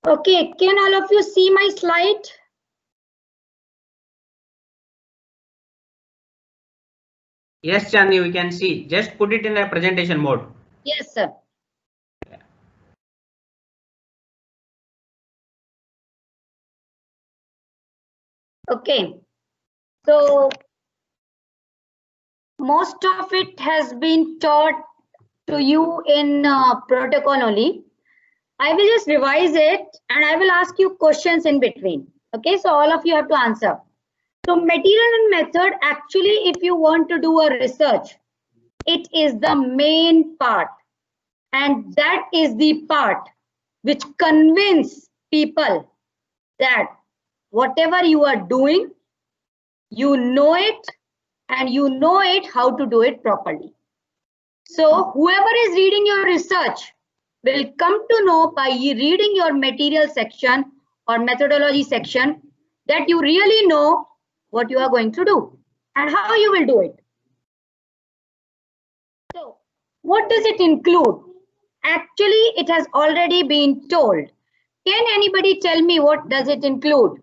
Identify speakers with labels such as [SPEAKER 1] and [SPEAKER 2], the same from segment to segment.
[SPEAKER 1] Okay, can all of you see my slide?
[SPEAKER 2] Yes, Chandni, we can see. Just put it in a presentation mode.
[SPEAKER 1] Yes, sir. Okay, so most of it has been taught to you in protocol only. I will just revise it and I will ask you questions in between. Okay, so all of you have to answer. So material and method, actually, if you want to do a research, it is the main part. And that is the part which convince people that whatever you are doing, you know it and you know it how to do it properly. So whoever is reading your research will come to know by reading your material section or methodology section that you really know what you are going to do and how you will do it. So what does it include? Actually, it has already been told. Can anybody tell me what does it include?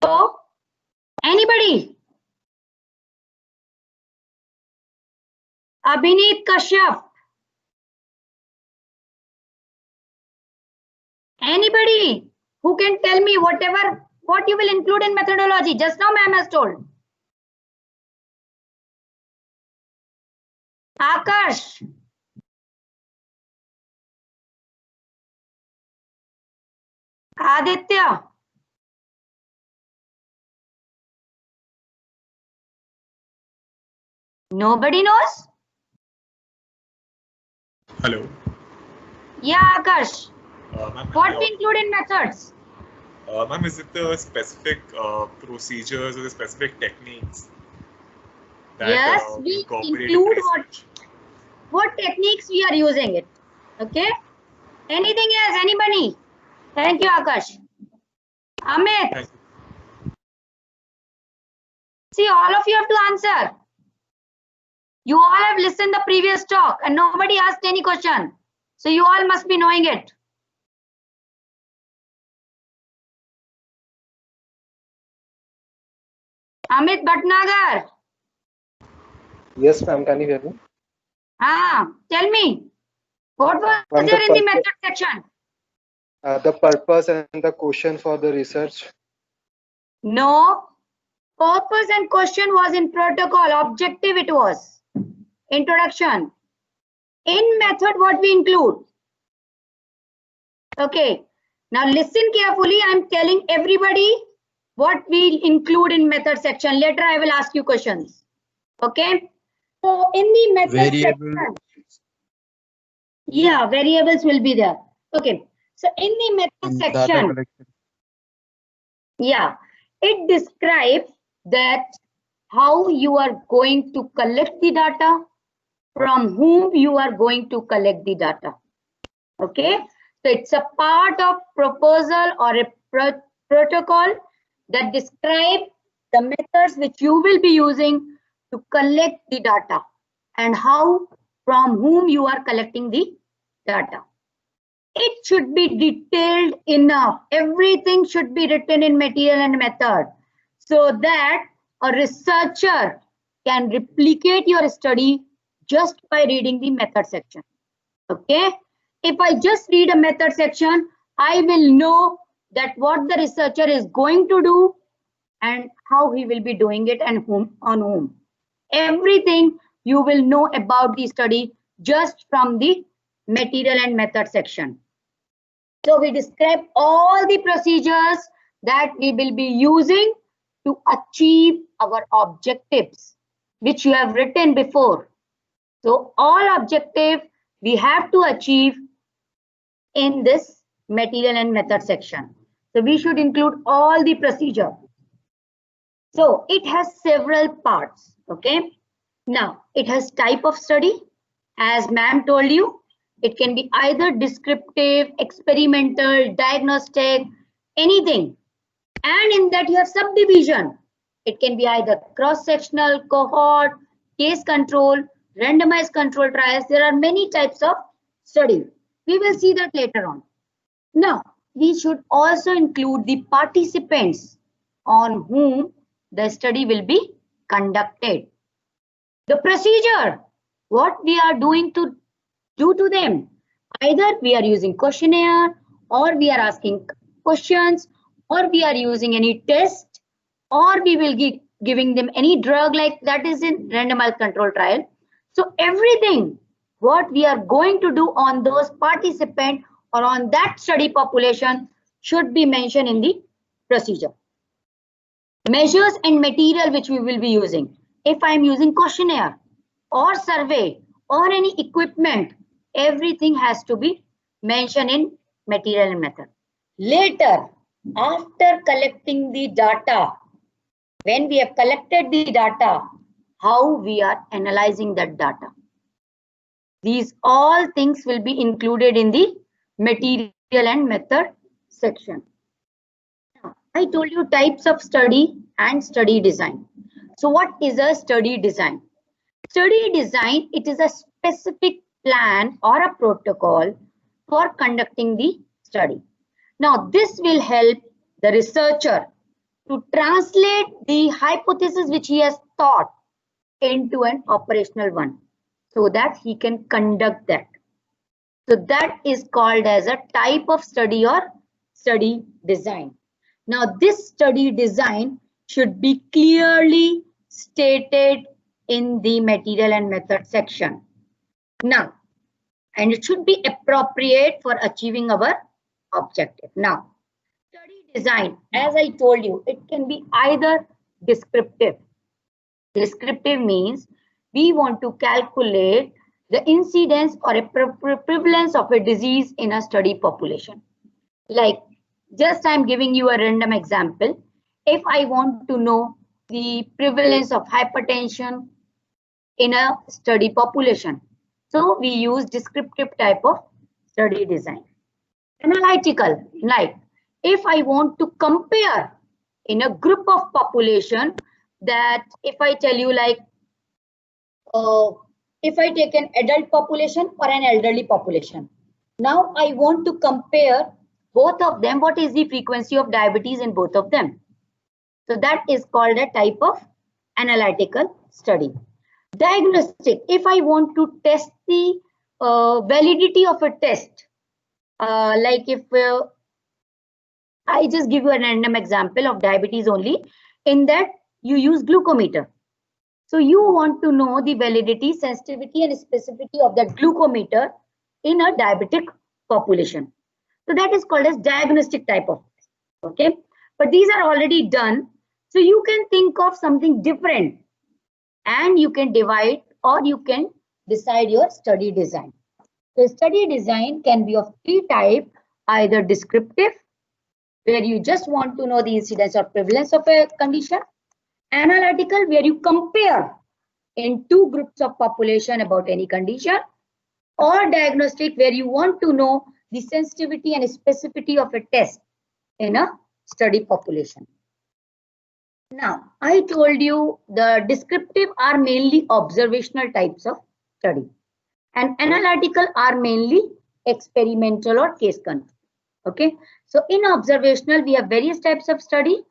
[SPEAKER 1] So, anybody? Abhineet Kashyap. Anybody who can tell me what you will include in methodology? Just now ma'am has told. Akash. Aditya. Nobody knows?
[SPEAKER 3] Hello.
[SPEAKER 1] Yeah, Akash. What we include in methods?
[SPEAKER 3] Ma'am, is it the specific procedures or the specific techniques that
[SPEAKER 1] Yes, we include what techniques we are using it. Okay. Anything else? Anybody? Thank you, Akash. Amit. See, all of you have to answer. You all have listened the previous talk and nobody asked any question. So you all must be knowing it. Amit Bhatnagar.
[SPEAKER 4] Yes, ma'am. Can you hear me?
[SPEAKER 1] Tell me. What was there in the method section?
[SPEAKER 4] The purpose and the question for the research.
[SPEAKER 1] No. Purpose and question was in protocol. Objective it was. Introduction. In method, what we include? Okay. Now listen carefully. I'm telling everybody what we include in method section. Later I will ask you questions. Okay. So in the method section. Yeah, variables will be there. Okay. So in the method section. Yeah. It describes that how you are going to collect the data, from whom you are going to collect the data. Okay, so it's a part of proposal or a protocol that describe the methods which you will be using to collect the data and how, from whom you are collecting the data. It should be detailed enough. Everything should be written in material and method so that a researcher can replicate your study just by reading the method section. Okay. If I just read a method section, I will know that what the researcher is going to do and how he will be doing it and on whom. Everything you will know about the study just from the material and method section. So we describe all the procedures that we will be using to achieve our objectives, which you have written before. So all objective we have to achieve in this material and method section. So we should include all the procedure. So it has several parts. Okay. Now it has type of study. As ma'am told you, it can be either descriptive, experimental, diagnostic, anything. And in that you have subdivision. It can be either cross-sectional, cohort, case control, randomized control trials. There are many types of study. We will see that later on. Now, we should also include the participants on whom the study will be conducted. The procedure, what we are doing to do to them. Either we are using questionnaire, or we are asking questions, or we are using any test, or we will be giving them any drug, like that is in randomized control trial. So everything what we are going to do on those participants or on that study population should be mentioned in the procedure. Measures and material which we will be using. If I am using questionnaire or survey or any equipment, everything has to be mentioned in material and method. Later, after collecting the data, when we have collected the data, how we are analyzing that data. These all things will be included in the material and method section. Now, I told you types of study and study design. So what is a study design? Study design, it is a specific plan or a protocol for conducting the study. Now, this will help the researcher to translate the hypothesis which he has thought into an operational one, so that he can conduct that. So that is called as a type of study or study design. Now, this study design should be clearly stated in the material and method section. Now, and it should be appropriate for achieving our objective. Now, study design, as I told you, it can be either descriptive. Descriptive means we want to calculate the incidence or a prevalence of a disease in a study population. Like, just I'm giving you a random example. If I want to know the prevalence of hypertension in a study population, so we use descriptive type of study design. Analytical, like if I want to compare in a group of population, that if I tell you like, if I take an adult population or an elderly population, now I want to compare both of them, what is the frequency of diabetes in both of them. So that is called a type of analytical study. Diagnostic, if I want to test the validity of a test, like if I just give you a random example of diabetes only, in that you use glucometer. So you want to know the validity, sensitivity and specificity of that glucometer in a diabetic population. So that is called as diagnostic type of test. Okay, but these are already done. So you can think of something different and you can divide or you can decide your study design. The study design can be of three types, either descriptive, where you just want to know the incidence or prevalence of a condition, analytical, where you compare in two groups of population about any condition, or diagnostic, where you want to know the sensitivity and specificity of a test in a study population. Now, I told you the descriptive are mainly observational types of study, and analytical are mainly experimental or case control. Okay, so in observational, we have various types of study,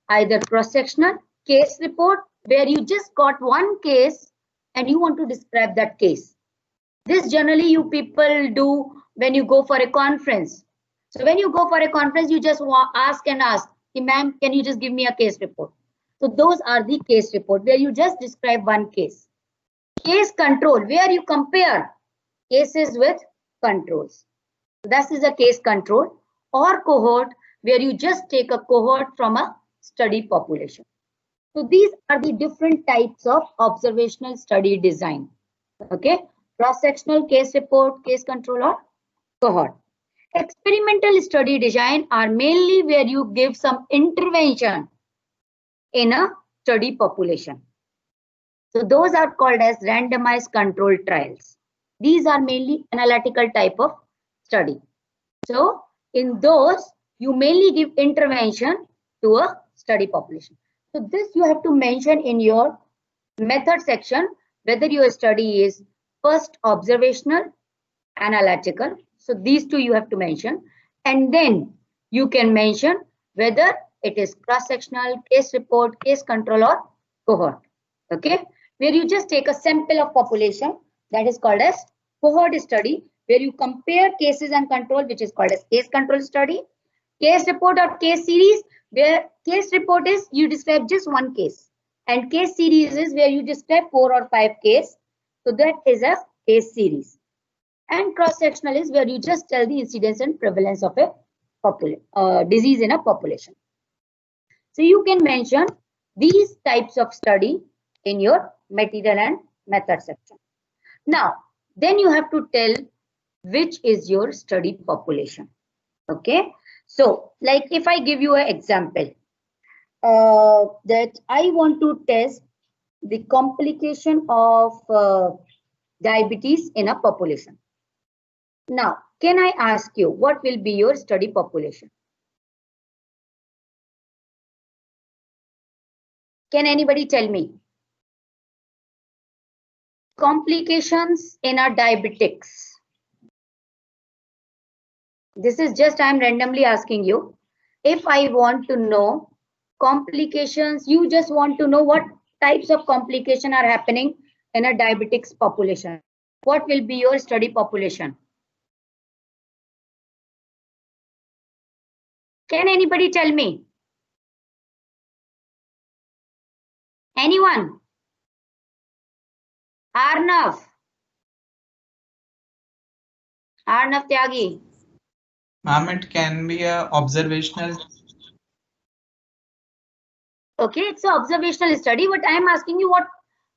[SPEAKER 1] either cross-sectional, case report, where you just got one case and you want to describe that case. This generally you people do when you go for a conference. So when you go for a conference, you just ask, ma'am, can you just give me a case report? So those are the case report, where you just describe one case. Case control, where you compare cases with controls. So that is a case control. Or cohort, where you just take a cohort from a study population. So these are the different types of observational study design. Okay, cross-sectional, case report, case control or cohort. Experimental study design are mainly where you give some intervention in a study population. So those are called as randomized controlled trials. These are mainly analytical type of study. So in those, you mainly give intervention to a study population. So this you have to mention in your method section, whether your study is first observational, analytical. So these two you have to mention, and then you can mention whether it is cross-sectional, case report, case control, or cohort. Okay, where you just take a sample of population, that is called as cohort study, where you compare cases and control, which is called as case control study. Case report or case series, where case report is you describe just one case, and case series is where you describe 4 or 5 cases. So that is a case series. And cross-sectional is where you just tell the incidence and prevalence of a disease in a population. So you can mention these types of study in your material and method section. Now, then you have to tell which is your study population. Okay, so like if I give you an example that I want to test the complication of diabetes in a population. Now, can I ask you what will be your study population? Can anybody tell me? Complications in our diabetics. This is just I'm randomly asking you. If I want to know complications, you just want to know what types of complication are happening in a diabetics population. What will be your study population? Can anybody tell me? Anyone? Arnav Tyagi.
[SPEAKER 5] Ma'am, it can be a observational.
[SPEAKER 1] Okay, it's an observational study, but I am asking you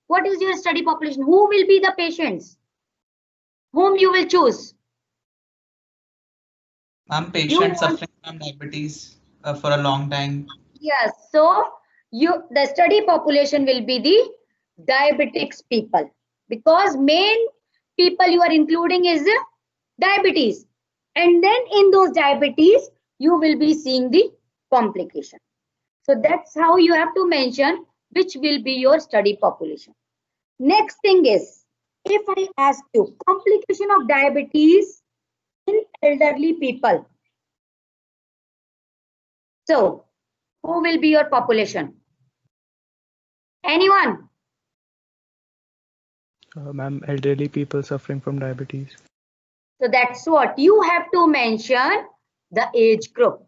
[SPEAKER 1] what is your study population? Who will be the patients? Whom you will choose?
[SPEAKER 5] Ma'am, patients suffering from diabetes for a long time.
[SPEAKER 1] Yes, so the study population will be the diabetics people, because main people you are including is diabetes, and then in those diabetes you will be seeing the complication. So that's how you have to mention which will be your study population. Next thing is, if I ask you complication of diabetes in elderly people, so who will be your population? Anyone?
[SPEAKER 6] Ma'am, elderly people suffering from diabetes.
[SPEAKER 1] So that's what you have to mention, the age group.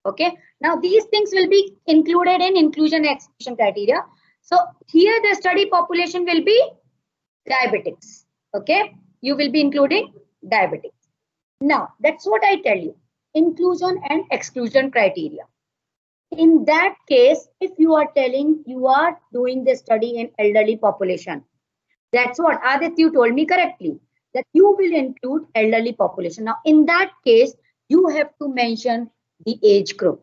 [SPEAKER 1] Okay. Now these things will be included in inclusion and exclusion criteria. So here the study population will be diabetics. Okay. You will be including diabetics. Now that's what I tell you. Inclusion and exclusion criteria. In that case, if you are telling you are doing the study in elderly population, that's what Aditya, you told me correctly, that you will include elderly population. Now, in that case, you have to mention the age group.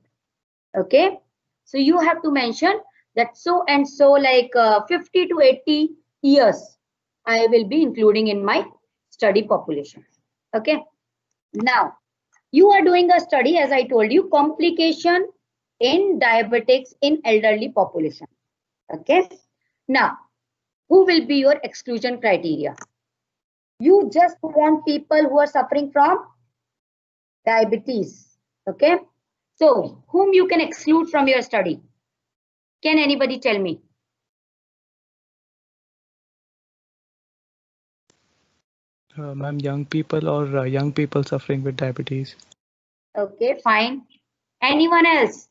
[SPEAKER 1] Okay. So you have to mention that so and so, like 50 to 80 years, I will be including in my study population. Okay. Now, you are doing a study, as I told you, complication in diabetics in elderly population. Okay. Now, who will be your exclusion criteria? You just want people who are suffering from diabetes. Okay. So whom you can exclude from your study? Can anybody tell me?
[SPEAKER 6] Ma'am, young people or young people suffering with diabetes.
[SPEAKER 1] Okay, fine. Anyone else?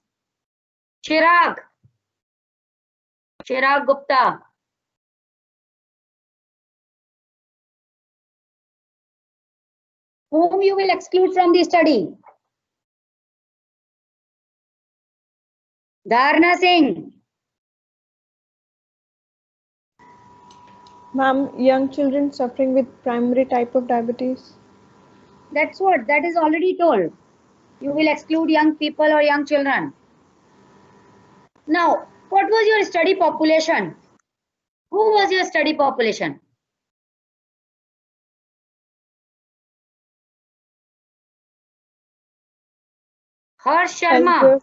[SPEAKER 1] Chirag Gupta. Whom you will exclude from the study? Dharna Singh.
[SPEAKER 7] Ma'am, young children suffering with primary type of diabetes.
[SPEAKER 1] That's what, that is already told. You will exclude young people or young children. Now, what was your study population? Who was your study population? Harsh Sharma.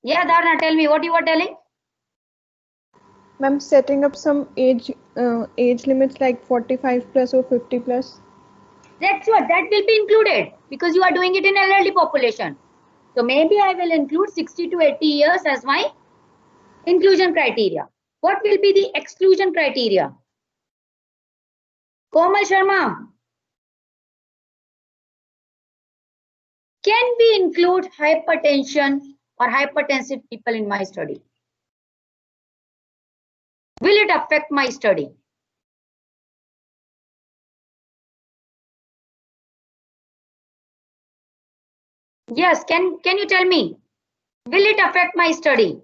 [SPEAKER 1] Yeah, Dharna, tell me what you were telling.
[SPEAKER 7] Ma'am, setting up some age limits like 45 plus or 50 plus.
[SPEAKER 1] That's what, that will be included because you are doing it in elderly population. So maybe I will include 60 to 80 years as my inclusion criteria. What will be the exclusion criteria? Komal Sharma. Can we include hypertension or hypertensive people in my study? Will it affect my study? Yes, can you tell me? Will it affect my study?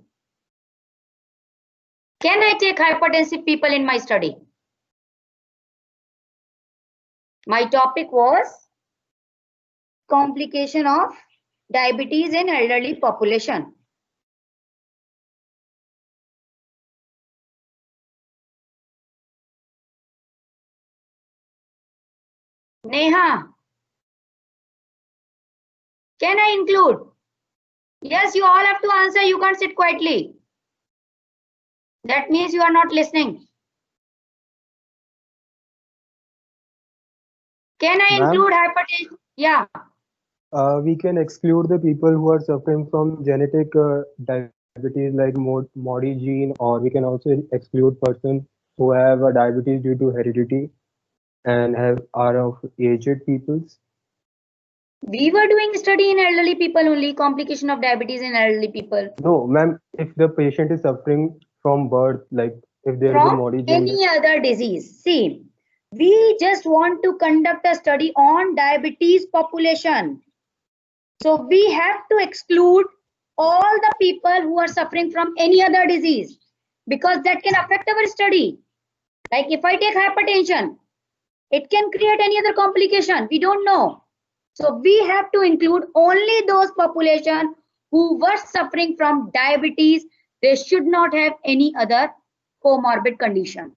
[SPEAKER 1] Can I take hypertensive people in my study? My topic was complication of diabetes in elderly population. Neha, can I include? Yes, you all have to answer. You can't sit quietly. That means you are not listening. Can I include hypertension? Yeah.
[SPEAKER 4] We can exclude the people who are suffering from genetic diabetes like MODY gene, or we can also exclude persons who have diabetes due to heredity and are of aged peoples.
[SPEAKER 1] We were doing study in elderly people only, complication of diabetes in elderly people.
[SPEAKER 4] No, ma'am, if the patient is suffering from birth, like if there is a
[SPEAKER 1] From
[SPEAKER 4] MODY gene.
[SPEAKER 1] any other disease. See, we just want to conduct a study on diabetes population. So we have to exclude all the people who are suffering from any other disease because that can affect our study. Like if I take hypertension, it can create any other complication. We don't know. So we have to include only those population who were suffering from diabetes. They should not have any other comorbid condition.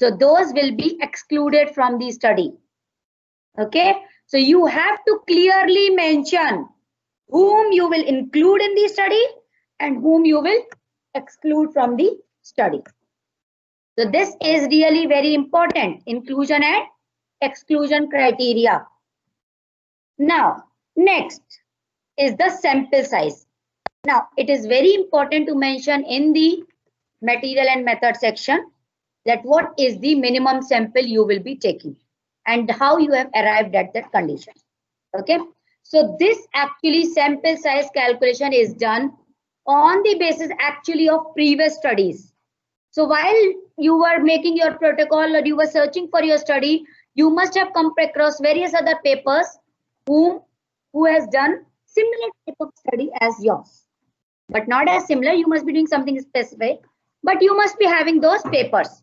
[SPEAKER 1] So those will be excluded from the study. Okay. So you have to clearly mention whom you will include in the study and whom you will exclude from the study. So this is really very important, inclusion and exclusion criteria. Now, next is the sample size. Now, it is very important to mention in the material and method section that what is the minimum sample you will be taking and how you have arrived at that condition. Okay. So this actually sample size calculation is done on the basis actually of previous studies. So while you were making your protocol or you were searching for your study, you must have come across various other papers who has done similar type of study as yours. But not as similar, you must be doing something specific, but you must be having those papers.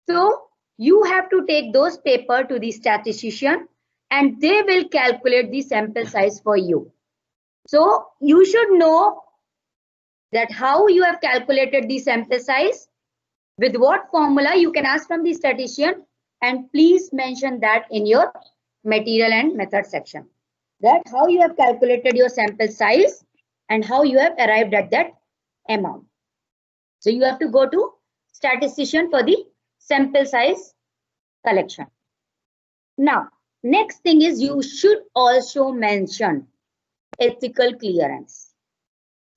[SPEAKER 1] So you have to take those papers to the statistician and they will calculate the sample size for you. So you should know that how you have calculated the sample size, with what formula you can ask from the statistician, and please mention that in your material and method section. That how you have calculated your sample size and how you have arrived at that amount. So you have to go to statistician for the sample size collection. Now, next thing is you should also mention ethical clearance.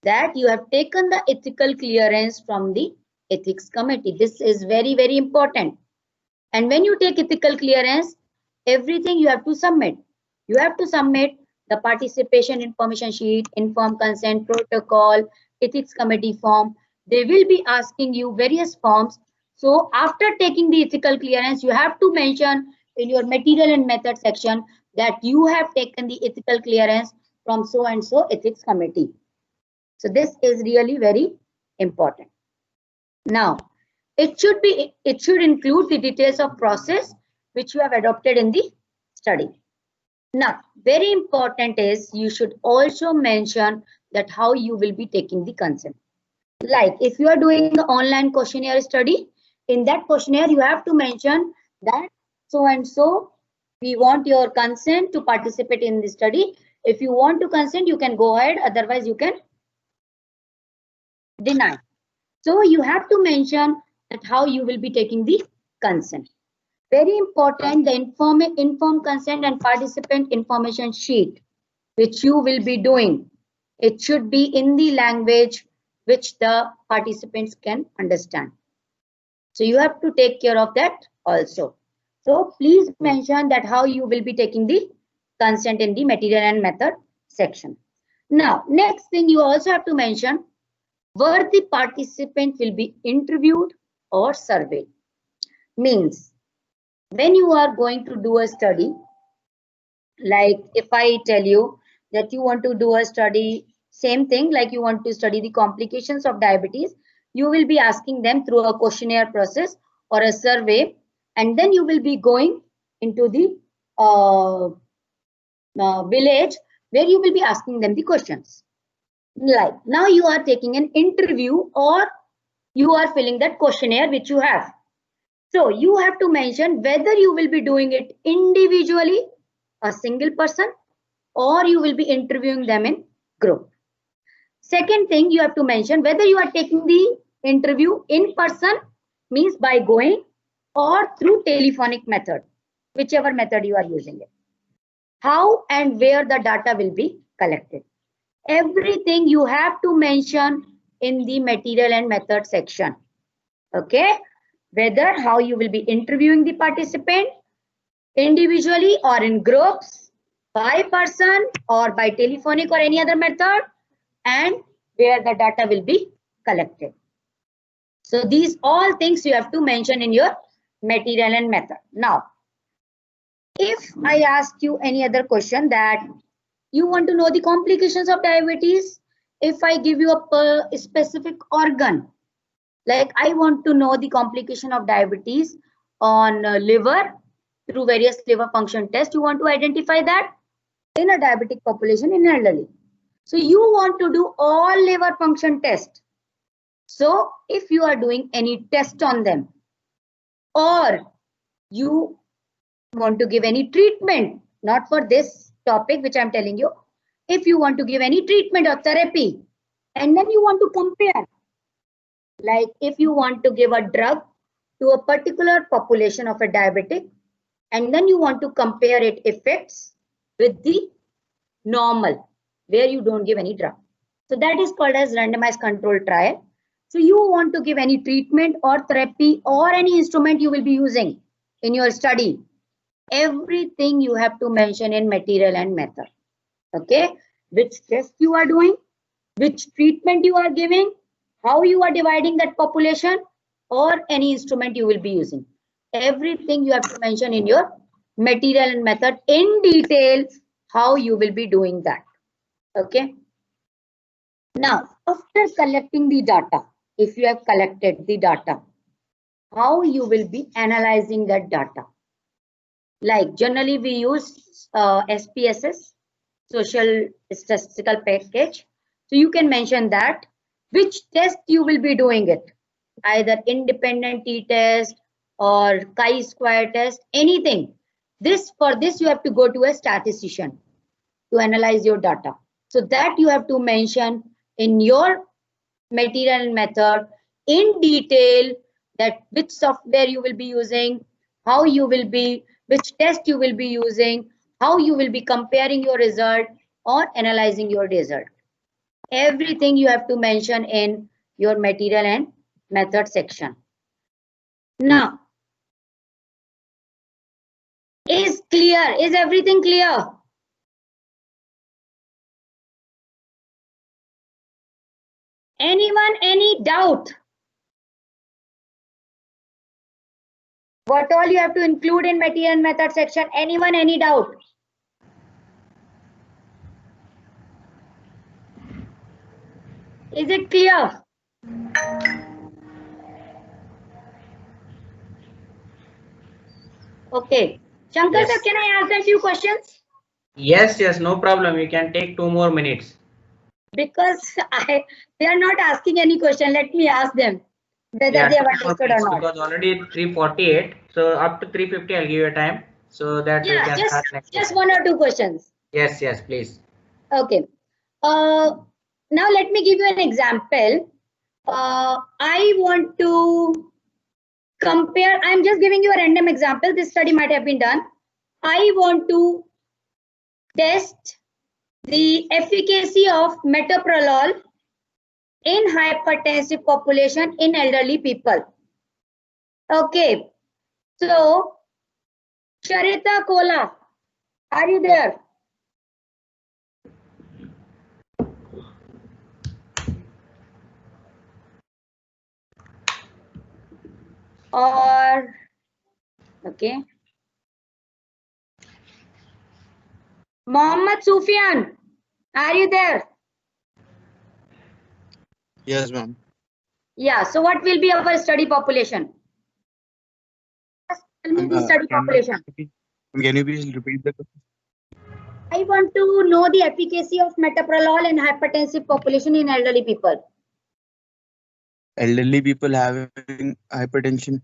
[SPEAKER 1] That you have taken the ethical clearance from the ethics committee. This is very, very important. And when you take ethical clearance, everything you have to submit. You have to submit the participation information sheet, informed consent protocol, ethics committee form. They will be asking you various forms. So after taking the ethical clearance, you have to mention in your material and method section that you have taken the ethical clearance from so and so ethics committee. So this is really very important. Now, it should include the details of process which you have adopted in the study. Now, very important is you should also mention that how you will be taking the consent. Like if you are doing the online questionnaire study, in that questionnaire you have to mention that so and so we want your consent to participate in the study. If you want to consent, you can go ahead, otherwise you can deny. So you have to mention that how you will be taking the consent. Very important, the informed consent and participant information sheet, which you will be doing. It should be in the language which the participants can understand. So you have to take care of that also. So please mention that how you will be taking the consent in the material and method section. Now, next thing you also have to mention where the participant will be interviewed or surveyed. Means when you are going to do a study, like if I tell you that you want to do a study, same thing like you want to study the complications of diabetes, you will be asking them through a questionnaire process or a survey, and then you will be going into the village where you will be asking them the questions. Like now you are taking an interview or you are filling that questionnaire which you have. So you have to mention whether you will be doing it individually, a single person, or you will be interviewing them in group. Second thing you have to mention whether you are taking the interview in person, means by going, or through telephonic method, whichever method you are using it. How and where the data will be collected. Everything you have to mention in the material and method section. Okay, whether how you will be interviewing the participant individually or in groups, by person or by telephonic or any other method, and where the data will be collected. So these all things you have to mention in your material and method. Now, if I ask you any other question that you want to know the complications of diabetes, if I give you a specific organ, like I want to know the complication of diabetes on liver through various liver function tests, you want to identify that in a diabetic population in elderly. So you want to do all liver function tests. So if you are doing any test on them, or you want to give any treatment, not for this topic which I'm telling you, if you want to give any treatment or therapy, and then you want to compare, like if you want to give a drug to a particular population of a diabetic, and then you want to compare its effects with the normal, where you don't give any drug. So that is called as randomized control trial. So you want to give any treatment or therapy or any instrument you will be using in your study. Everything you have to mention in material and method. Okay, which test you are doing, which treatment you are giving, how you are dividing that population, or any instrument you will be using. Everything you have to mention in your material and method in detail, how you will be doing that. Okay. Now, after collecting the data, if you have collected the data, how you will be analyzing that data. Like generally we use SPSS, Social Statistical Package. So you can mention that which test you will be doing it, either independent t-test or chi-square test, anything. For this you have to go to a statistician to analyze your data. So that you have to mention in your material and method in detail, that which software you will be using, how you will be, which test you will be using, how you will be comparing your result or analyzing your result. Everything you have to mention in your material and method section. Now, is clear? Is everything clear? Anyone, any doubt? What all you have to include in material and method section? Anyone, any doubt? Is it clear? Okay. Shankar
[SPEAKER 2] Yes.
[SPEAKER 1] sir, can I ask them few questions?
[SPEAKER 2] Yes, no problem. You can take 2 more minutes.
[SPEAKER 1] Because they are not asking any question. Let me ask them whether they have
[SPEAKER 2] 2 more
[SPEAKER 1] understood or
[SPEAKER 2] minutes,
[SPEAKER 1] not.
[SPEAKER 2] because already 3:48. So up to 3:50, I'll give you time so that we
[SPEAKER 1] Yeah,
[SPEAKER 2] can start next
[SPEAKER 1] just
[SPEAKER 2] session.
[SPEAKER 1] 1 or 2 questions.
[SPEAKER 2] Yes, please.
[SPEAKER 1] Okay. Now let me give you an example. I want to compare. I'm just giving you a random example. This study might have been done. I want to test the efficacy of metoprolol in hypertensive population in elderly people. Okay, so Charita Kola, are you there? Or okay, Mohammad Sufyan, are you there?
[SPEAKER 8] Yes, ma'am.
[SPEAKER 1] Yeah, so what will be our study population? Just tell me the study population.
[SPEAKER 8] Can you please repeat the question?
[SPEAKER 1] I want to know the efficacy of metoprolol in hypertensive population in elderly people.
[SPEAKER 8] Elderly people having hypertension.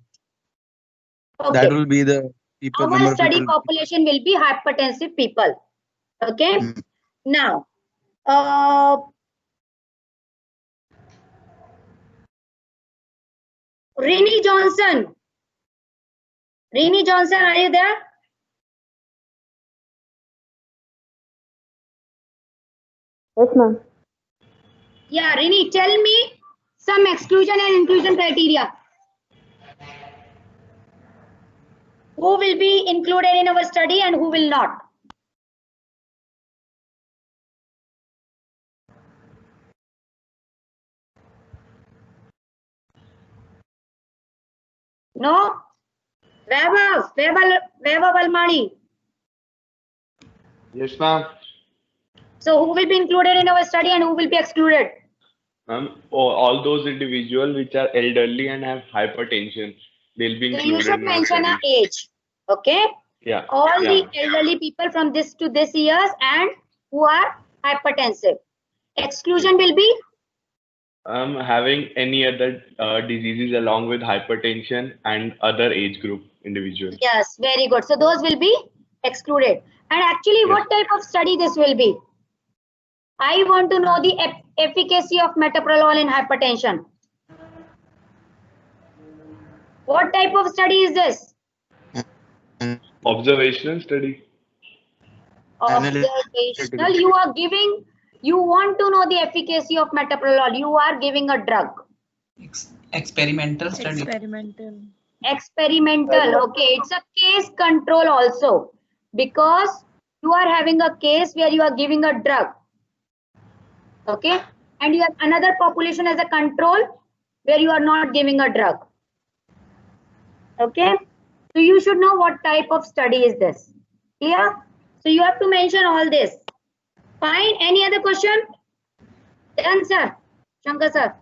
[SPEAKER 1] Okay.
[SPEAKER 8] That will be the people.
[SPEAKER 1] Our study population will be hypertensive people. Okay. Now, Rini Johnson. Rini Johnson, are you there?
[SPEAKER 7] Yes, ma'am.
[SPEAKER 1] Yeah, Rini, tell me some exclusion and inclusion criteria. Who will be included in our study and who will not? No? Vaibhav Valmani.
[SPEAKER 9] Yes, ma'am.
[SPEAKER 1] So who will be included in our study and who will be excluded?
[SPEAKER 9] Ma'am, all those individuals which are elderly and have hypertension, they'll be
[SPEAKER 1] So
[SPEAKER 9] included.
[SPEAKER 1] you should
[SPEAKER 9] in our
[SPEAKER 1] mention an
[SPEAKER 9] study.
[SPEAKER 1] age. Okay?
[SPEAKER 9] Yeah.
[SPEAKER 1] All
[SPEAKER 9] yeah.
[SPEAKER 1] the elderly people from this to this years and who are hypertensive. Exclusion will be?
[SPEAKER 9] Having any other diseases along with hypertension and other age group individuals.
[SPEAKER 1] Yes, very good. So those will be excluded. And actually,
[SPEAKER 9] Yes.
[SPEAKER 1] what type of study this will be? I want to know the efficacy of metoprolol in hypertension. What type of study is this?
[SPEAKER 9] Observational study.
[SPEAKER 1] Observational. You want to know the efficacy of metoprolol. You are giving a drug.
[SPEAKER 5] Experimental study.
[SPEAKER 1] Experimental. Okay, it's a case control also, because you are having a case where you are giving a drug. Okay, and you have another population as a control where you are not giving a drug. Okay, so you should know what type of study is this. Clear? So you have to mention all this. Fine. Any other question? Done, sir. Shankar sir.